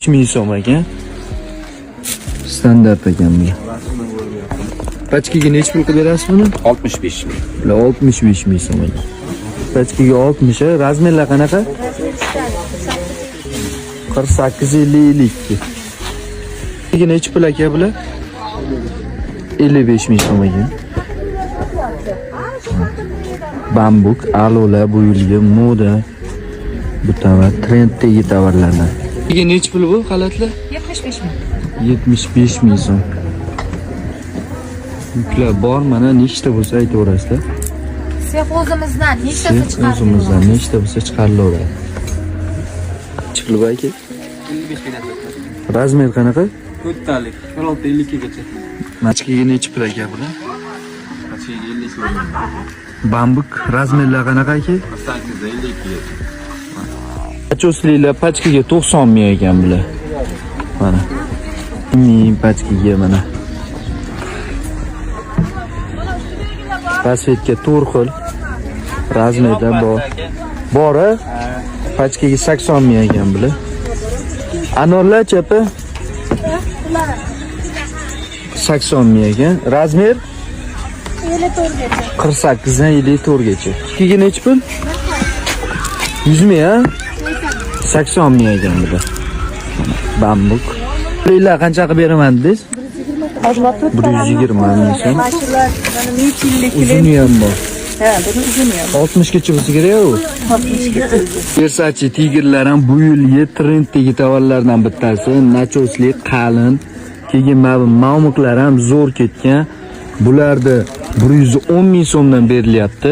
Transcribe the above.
3000 so'm ekan. Standart ekan bu. Pachkaga necha pul qilib berasiz buni? 65 ming. Bular 65 ming so'm ekan. Pachkaga 60, razmerlar qanaqa? 48-52. Pachkaga necha pul aka bular? 55 ming so'm ekan. Bambuk, alola, bu yilgi moda. Bu tovar trenddagi tovarlardan. Pachkaga necha pul bu xalatlar? 75 ming. 75 ming so'm. Yuklar bor, mana nechta bo'lsa aytaverasizlar. Sex o'zimizdan nechtasi chiqarib O'zimizdan nechta bo'lsa chiqarilaveradi. Chiqilib aka. 55 ming. Razmer qanaqa? To'rttalik, 16-52 gacha. Machkaga necha pul aka bular? Pachiga 50 so'm. Bambuk razmerlar qanaqa aka? 852. Achosliklar pachkaga 90 ming ekan bular. Mana. Ming pachkaga mana. Pasvetka 4 xil. Razmerda bor. Bor-a? Pachkaga 80 ming ekan bular. Anorlar chapa? 80 ming ekan. Razmer 48 dan 54 gacha. Pachkaga necha pul? 100 ming ha? 80 ming ekan bular. Bambuk. Pullar qancha qilib beraman dedingiz? 120 ming so'm. Uzuni ham bor. Ha, buni uzuni ham. 60 gacha bo'lsa kerak-ku. 60 ga. Versace tigerlar ham bu yilgi trenddagi tovarlardan bittasi. Nachoslik qalin. Keyin mana mamuklar ham zo'r ketgan. Bularda 110 ming so'mdan berilyapti.